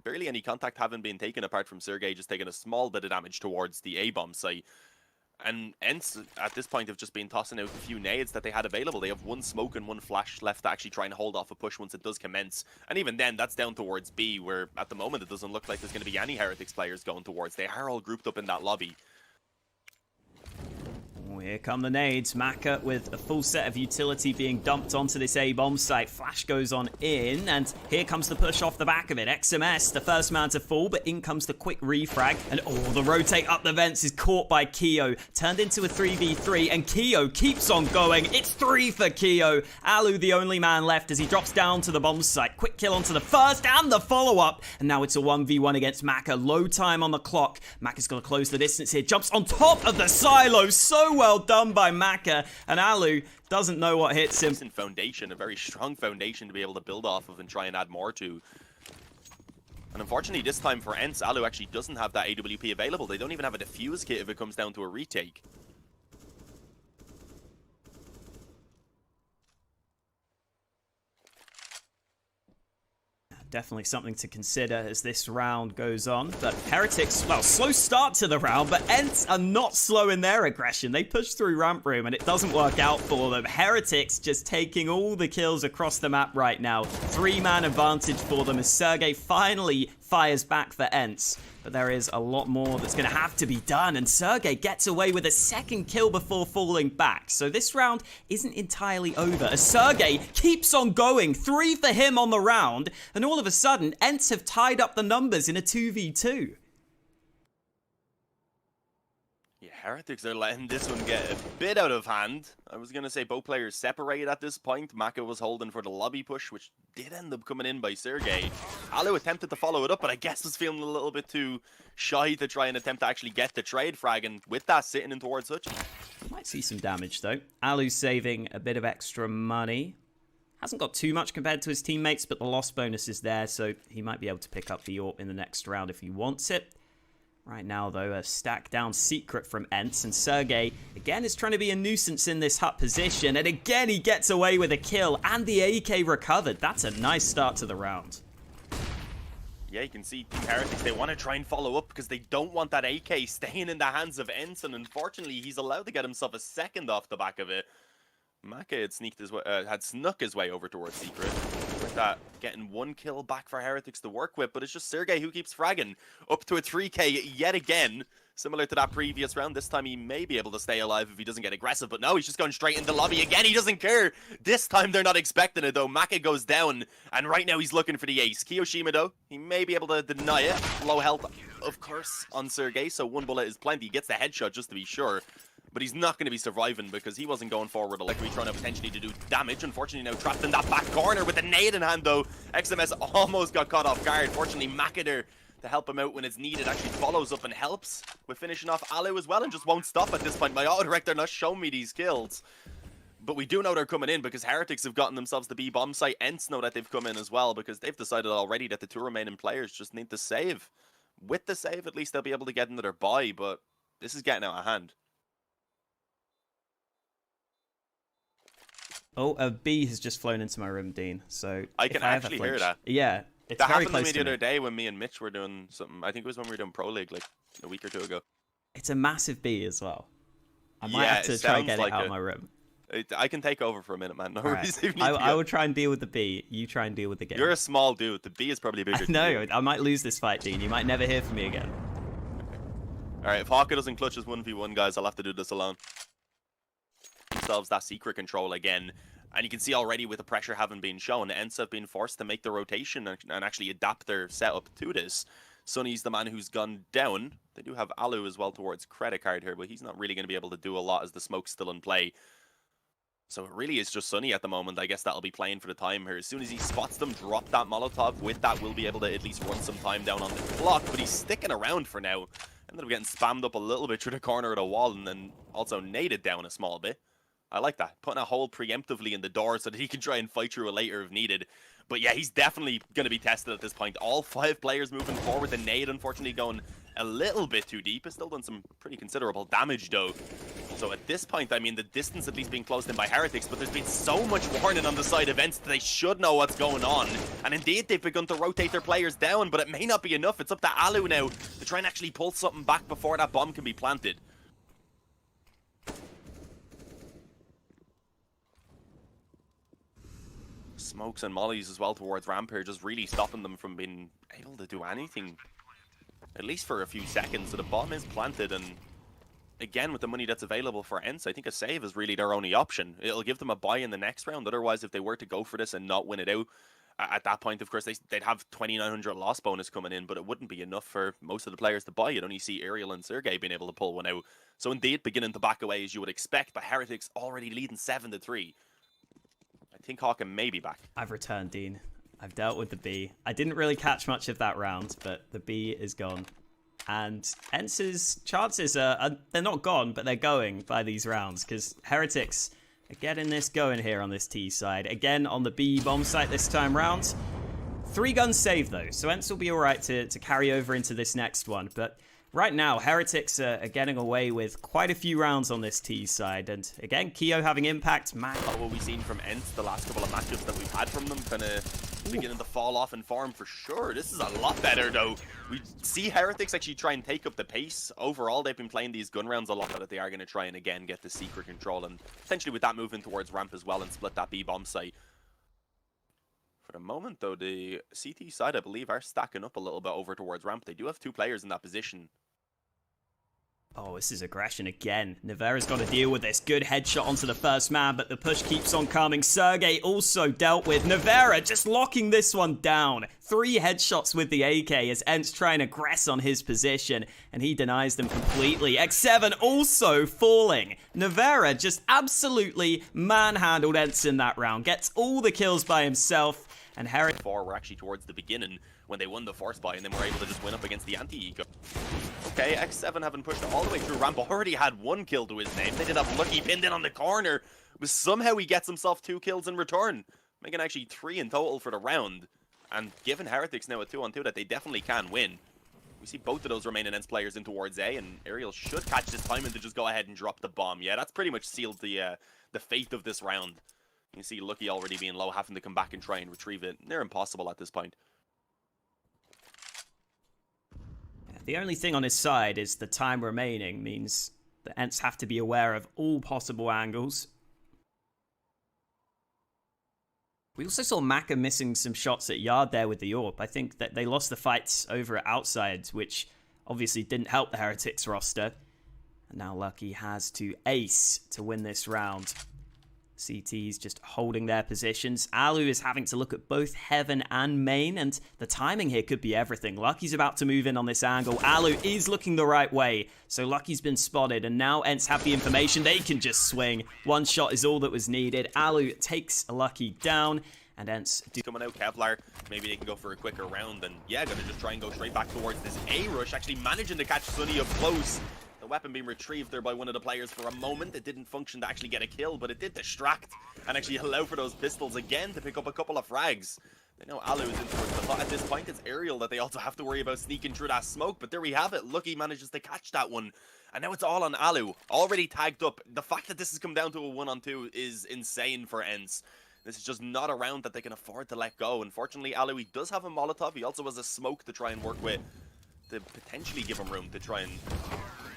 barely any contact having been taken apart from Sergey just taking a small bit of damage towards the A-bomb site. And Ence, at this point, have just been tossing out a few nades that they had available. They have one smoke and one flash left to actually try and hold off a push once it does commence. And even then, that's down towards B, where at the moment it doesn't look like there's going to be any Heretics players going towards. They are all grouped up in that lobby. Here come the nades. Maka with a full set of utility being dumped onto this A-bomb site. Flash goes on in, and here comes the push off the back of it. XMS, the first man to fall, but in comes the quick refrag. And the rotate up the vents is caught by Keo. Turned into a 3v3, and Keo keeps on going. It's 3 for Keo. Alu, the only man left, as he drops down to the bomb site. Quick kill onto the first and the follow-up. And now it's a 1v1 against Maka. Low time on the clock. Maka's going to close the distance here. Jumps on top of the silo. So well done by Maka, and Alu doesn't know what hits him. Decent foundation, a very strong foundation to be able to build off of and try and add more to. And unfortunately, this time for Ence, Alu actually doesn't have that AWP available. They don't even have a defuse kit if it comes down to a retake. Definitely something to consider as this round goes on. But Heretics, well, slow start to the round, but Ence are not slow in their aggression. They push through ramp room and it doesn't work out for them. Heretics just taking all the kills across the map right now. 3-man advantage for them as Sergey finally fires back for Ence. But there is a lot more that's going to have to be done, and Sergey gets away with a second kill before falling back. So this round isn't entirely over, as Sergey keeps on going. 3 for him on the round, and all of a sudden, Ence have tied up the numbers in a 2v2. Yeah, Heretics are letting this one get a bit out of hand. I was going to say both players separated at this point. Maka was holding for the lobby push, which did end up coming in by Sergey. Alu attempted to follow it up, but I guess was feeling a little bit too shy to try and attempt to actually get the trade frag, and with that sitting in towards Hutch. Might see some damage though. Alu's saving a bit of extra money. Hasn't got too much compared to his teammates, but the loss bonus is there, so he might be able to pick up the AWP in the next round if he wants it. Right now, though, a stack down secret from Ence, and Sergey, again, is trying to be a nuisance in this hut position, and again, he gets away with a kill, and the AK recovered. That's a nice start to the round. Yeah, you can see Team Heretics, they want to try and follow up because they don't want that AK staying in the hands of Ence, and unfortunately, he's allowed to get himself a second off the back of it. Maka had snuck his way over towards Secret. With that, getting 1 kill back for Heretics to work with, but it's just Sergey who keeps fragging. Up to a 3k yet again. Similar to that previous round, this time he may be able to stay alive if he doesn't get aggressive, but no, he's just going straight into the lobby again. He doesn't care. This time they're not expecting it though. Maka goes down, and right now he's looking for the ace. Kiyoshima though, he may be able to deny it. Low health, of course, on Sergey, so 1 bullet is plenty. He gets the headshot just to be sure. But he's not going to be surviving because he wasn't going forward like we're trying to potentially to do damage. Unfortunately, now trapped in that back corner with a nade in hand, though. XMS almost got caught off guard. Fortunately, Maka there to help him out when it's needed actually follows up and helps with finishing off Alu as well, and just won't stop at this point. My auto-director not showing me these kills. But we do know they're coming in because Heretics have gotten themselves the B bomb site. Ence know that they've come in as well because they've decided already that the 2 remaining players just need to save. With the save, at least they'll be able to get into their buy, but this is getting out of hand. Oh, a bee has just flown into my room, Dean. So I can actually hear that. Yeah, it's that very happened close to me to the other day when me and Mitch were doing something. I think it was when we were doing Pro League like a week or 2 ago. It's a massive bee as well. I might have to try and get it out of my room. I can take over for a minute, man. No worries. Right. I will try and deal with the bee. You try and deal with the game. You're a small dude. The bee is probably bigger. No, I might lose this fight, Dean. You might never hear from me again. Alright, if Hawka doesn't clutch his 1v1, guys, I'll have to do this alone. Themselves that secret control again. And you can see already with the pressure having been shown, Ence have been forced to make the rotation and actually adapt their setup to this. Sunny's the man who's gone down. They do have Alu as well towards credit card here, but he's not really going to be able to do a lot as the smoke's still in play. So it really is just Sunny at the moment. I guess that'll be playing for the time here. As soon as he spots them, drop that Molotov. With that, we'll be able to at least run some time down on the clock. But he's sticking around for now. Ended up getting spammed up a little bit through the corner of the wall and then also naded down a small bit. I like that. Putting a hole preemptively in the door so that he can try and fight through it later if needed. But yeah, he's definitely going to be tested at this point. All 5 players moving forward. The nade, unfortunately, going a little bit too deep. It's still done some pretty considerable damage, though. So at this point, I mean, the distance at least being closed in by Heretics, but there's been so much warning on the side of Ence that they should know what's going on. And indeed, they've begun to rotate their players down, but it may not be enough. It's up to Alu now to try and actually pull something back before that bomb can be planted. Smokes and mollies as well towards ramp here, just really stopping them from being able to do anything, at least for a few seconds. So the bomb is planted, and again, with the money that's available for Ence, I think a save is really their only option. It'll give them a buy in the next round. Otherwise, if they were to go for this and not win it out, at that point, of course, they'd have 2,900 loss bonus coming in, but it wouldn't be enough for most of the players to buy. You'd only see Ariel and Sergey being able to pull one out. So indeed, beginning to back away as you would expect, but Heretics already leading 7-3. I think Hawken may be back. I've returned, Dean. I've dealt with the B. I didn't really catch much of that round, but the B is gone. And Ence's chances are they're not gone, but they're going by these rounds, because Heretics are getting this going here on this T side. Again, on the B bomb site this time round. 3 guns saved, though, so Ence will be all right to carry over into this next one. But right now, Heretics are getting away with quite a few rounds on this T side. And again, Keo having impact. What we've seen from Ence the last couple of matchups that we've had from them, kind of beginning to fall off in form for sure. This is a lot better, though. We see Heretics actually try and take up the pace. Overall, they've been playing these gun rounds a lot, but they are going to try and again get the secret control, and potentially with that moving towards ramp as well and split that B bomb site. For the moment, though, the CT side, I believe, are stacking up a little bit over towards ramp. They do have 2 players in that position. Oh, this is aggression again. Nivera's got to deal with this. Good headshot onto the first man, but the push keeps on coming. Sergey also dealt with. Nivera just locking this one down. 3 headshots with the AK as Ence trying to aggress on his position, and he denies them completely. X7 also falling. Nivera just absolutely manhandled Ence in that round. Gets all the kills by himself, and Heretics 4 were actually towards the beginning when they won the force buy, and then were able to just win up against the anti-eco. Okay, X7 having pushed all the way through ramp, already had 1 kill to his name. They did have Lucky pinned in on the corner, but somehow he gets himself 2 kills in return, making actually 3 in total for the round. And given Heretics now a 2-on-2 that they definitely can win, we see both of those remaining Ence players in towards A, and Ariel should catch this time and to just go ahead and drop the bomb. Yeah, that's pretty much sealed the fate of this round. You can see Lucky already being low, having to come back and try and retrieve it. They're impossible at this point. The only thing on his side is the time remaining means the Ence have to be aware of all possible angles. We also saw Maka missing some shots at Yard there with the AWP. I think that they lost the fights over at Outside, which obviously didn't help the Heretics roster. And now Lucky has to ace to win this round. CT's just holding their positions. Alu is having to look at both Heaven and Main, and the timing here could be everything. Lucky's about to move in on this angle. Alu is looking the right way, so Lucky's been spotted, and now Ence have the information. They can just swing. 1 shot is all that was needed. Alu takes Lucky down, and Ence coming out. Kevlar, maybe they can go for a quicker round, and yeah, gonna just try and go straight back towards this A rush, actually managing to catch Sunny up close. The weapon being retrieved there by one of the players for a moment. It didn't function to actually get a kill, but it did distract and actually allow for those pistols again to pick up a couple of frags. They know Alu is in towards the lot. At this point, it's Ariel that they also have to worry about sneaking through that smoke, but there we have it. Lucky manages to catch that one, and now it's all on Alu, already tagged up. The fact that this has come down to a 1-on-2 is insane for Ence. This is just not a round that they can afford to let go. Unfortunately, Alu, he does have a Molotov. He also has a smoke to try and work with, to potentially give him room to try and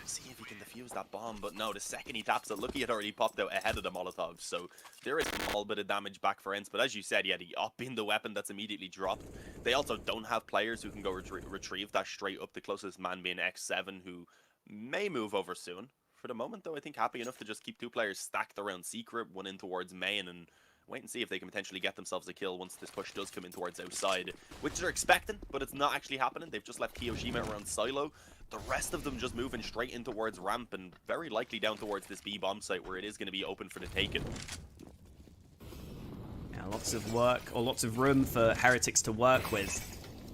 see if he can defuse that bomb. But no, the second he taps it, Lucky had already popped out ahead of the Molotov. So there is a small bit of damage back for Ence. But as you said, yeah, the up being the weapon that's immediately dropped. They also don't have players who can go retrieve that straight up. The closest man being X7, who may move over soon. For the moment, though, I think happy enough to just keep 2 players stacked around Secret, 1 in towards Main, and wait and see if they can potentially get themselves a kill once this push does come in towards Outside, which they're expecting, but it's not actually happening. They've just left Kiyoshima around Silo. The rest of them just moving straight in towards ramp, and very likely down towards this B bomb site where it is going to be open for the taking. Yeah, lots of work, or lots of room for Heretics to work with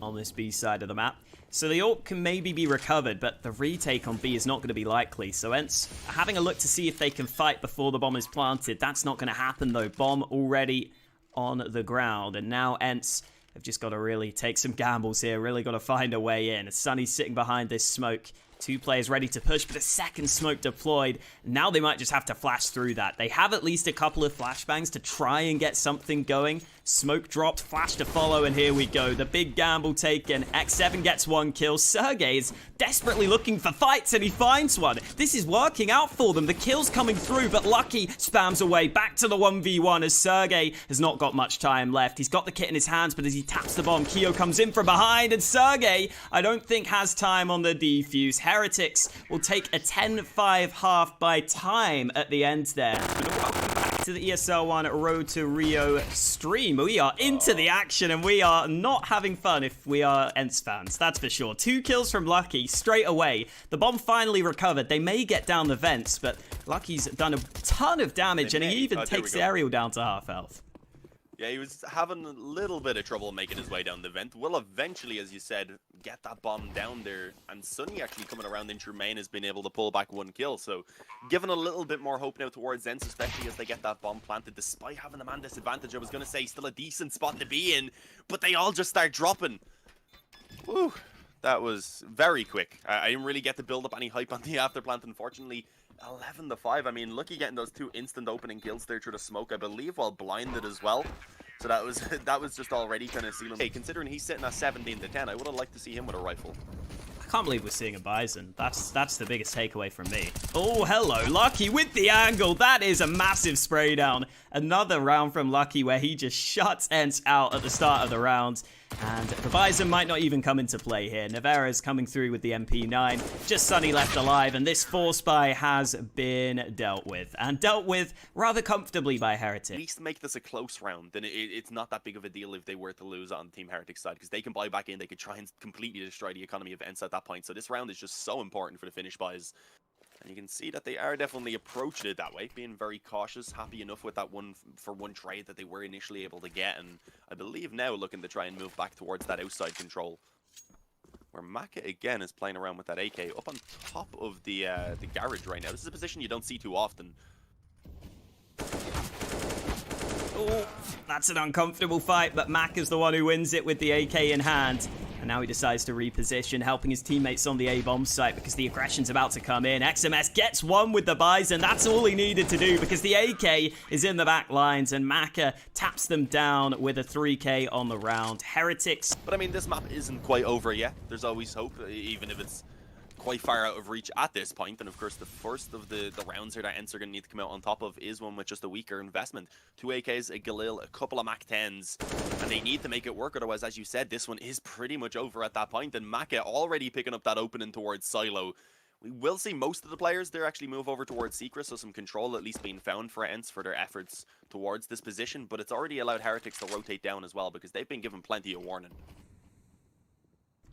on this B side of the map. So the AWP can maybe be recovered, but the retake on B is not going to be likely. So Ence are having a look to see if they can fight before the bomb is planted. That's not going to happen, though. Bomb already on the ground. And now Ence have just got to really take some gambles here. Really got to find a way in. Sunny's sitting behind this smoke. 2 players ready to push, but a second smoke deployed. Now they might just have to flash through that. They have at least a couple of flashbangs to try and get something going. Smoke dropped, flash to follow, and here we go. The big gamble taken. X7 gets 1 kill. Sergey is desperately looking for fights, and he finds one. This is working out for them. The kill's coming through, but Lucky spams away back to the 1v1 as Sergey has not got much time left. He's got the kit in his hands, but as he taps the bomb, Keo comes in from behind, and Sergey, I don't think has time on the defuse. Heretics will take a 10-5 half by time at the end there. Welcome back to the ESL-ONE-Road-To-Rio stream. We are into the action, and we are not having fun if we are Ence fans, that's for sure. 2 kills from Lucky straight away. The bomb finally recovered. They may get down the vents, but Lucky's done a ton of damage, and he even takes the aerial down to half health. Yeah, he was having a little bit of trouble making his way down the vent. Will eventually, as you said, get that bomb down there. And Sunny actually coming around in Tremaine has been able to pull back 1 kill. So giving a little bit more hope now towards Ence, especially as they get that bomb planted. Despite having the man disadvantage, I was going to say still a decent spot to be in. But they all just start dropping. Whew, that was very quick. I didn't really get to build up any hype on the after plant, unfortunately. 11-5. I mean, Lucky getting those 2 instant opening kills there through the smoke, I believe, while blinded as well. So that was just already kind of sealing. Hey, considering he's sitting at 17-10, I would have liked to see him with a rifle. I can't believe we're seeing a Bison. That's the biggest takeaway from me. Oh, hello, Lucky with the angle. That is a massive spray down. Another round from Lucky where he just shuts Ence out at the start of the round. And the Bison might not even come into play here. Navarra's coming through with the MP9. Just Sunny left alive, and this 4-spy has been dealt with. And dealt with rather comfortably by Heretics. At least make this a close round. Then it's not that big of a deal if they were to lose on Team Heretics side, because they can buy back in. They could try and completely destroy the economy of Ence at that point. So this round is just so important for the finish buys. And you can see that they are definitely approaching it that way, being very cautious, happy enough with that 1-for-1 trade that they were initially able to get, and I believe now looking to try and move back towards that outside control. Where Maka again is playing around with that AK up on top of the garage right now. This is a position you don't see too often. Oh, that's an uncomfortable fight, but Mac is the one who wins it with the AK in hand. And now he decides to reposition, helping his teammates on the A-bomb site because the aggression's about to come in. XMS gets 1 with the Bison. That's all he needed to do because the AK is in the back lines, and Maka taps them down with a 3K on the round. Heretics. But I mean, this map isn't quite over yet. There's always hope, even if it's quite far out of reach at this point. And of course, the first of the rounds here that Ence are going to need to come out on top of is one with just a weaker investment. 2 AKs, a Galil, a couple of Mac-10s, and they need to make it work. Otherwise, as you said, this one is pretty much over at that point. And Maka already picking up that opening towards Silo. We will see most of the players there actually move over towards Secret, so some control at least being found for Ence for their efforts towards this position. But it's already allowed Heretics to rotate down as well, because they've been given plenty of warning.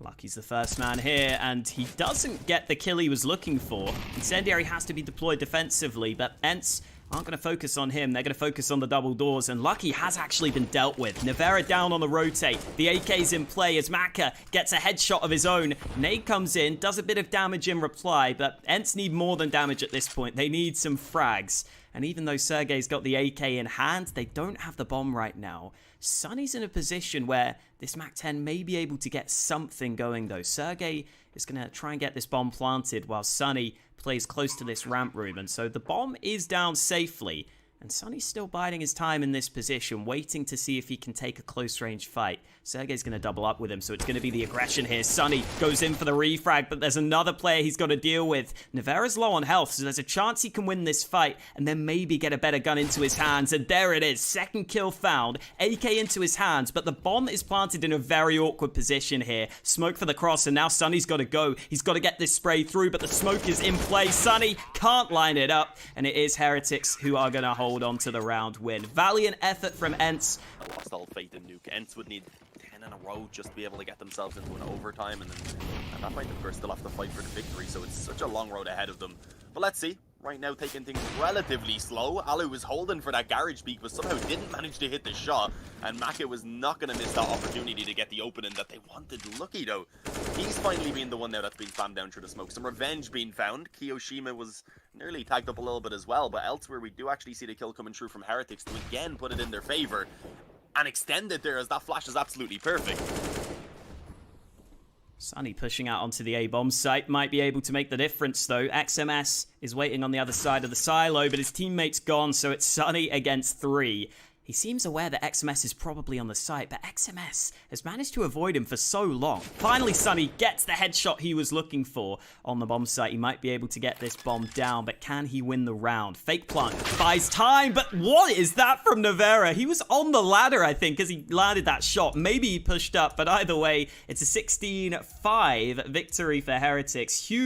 Lucky's the first man here, and he doesn't get the kill he was looking for. Incendiary has to be deployed defensively, but Ence aren't going to focus on him. They're going to focus on the double doors, and Lucky has actually been dealt with. Navarra down on the rotate. The AK's in play as Maka gets a headshot of his own. Nade comes in, does a bit of damage in reply, but Ence need more than damage at this point. They need some frags. And even though Sergey's got the AK in hand, they don't have the bomb right now. Sunny's in a position where this Mac-10 may be able to get something going, though. Sergey is going to try and get this bomb planted while Sunny plays close to this ramp room. And so the bomb is down safely. And Sunny's still biding his time in this position, waiting to see if he can take a close-range fight. Sergey's going to double up with him, so it's going to be the aggression here. Sunny goes in for the refrag, but there's another player he's got to deal with. Navarra's low on health, so there's a chance he can win this fight and then maybe get a better gun into his hands. And there it is, second kill found. AK into his hands, but the bomb is planted in a very awkward position here. Smoke for the cross, and now Sunny's got to go. He's got to get this spray through, but the smoke is in play. Sunny can't line it up, and it is Heretics who are going to hold on to the round win. Valiant effort from Ence. I lost all faith in NUKE. Ence would need 10 in a row just to be able to get themselves into an overtime, and then at that point, of course, they'll have to fight for the victory, so it's such a long road ahead of them. But let's see. Right now, taking things relatively slow. Alu was holding for that garage peak, but somehow didn't manage to hit the shot, and Maka was not going to miss that opportunity to get the opening that they wanted. Lucky, though. He's finally being the one now that's been spammed down through the smoke. Some revenge being found. Kiyoshima was nearly tagged up a little bit as well, but elsewhere we do actually see the kill coming through from Heretics to again put it in their favor and extend it there, as that flash is absolutely perfect. Sunny pushing out onto the A-bomb site. Might be able to make the difference, though. XMS is waiting on the other side of the silo, but his teammate's gone, so it's Sunny against 3. He seems aware that XMS is probably on the site, but XMS has managed to avoid him for so long. Finally, Sunny gets the headshot he was looking for on the bomb site. He might be able to get this bomb down, but can he win the round? Fake plant buys time, but what is that from Nevera? He was on the ladder, I think, as he landed that shot. Maybe he pushed up, but either way, it's a 16-5 victory for Heretics. Huge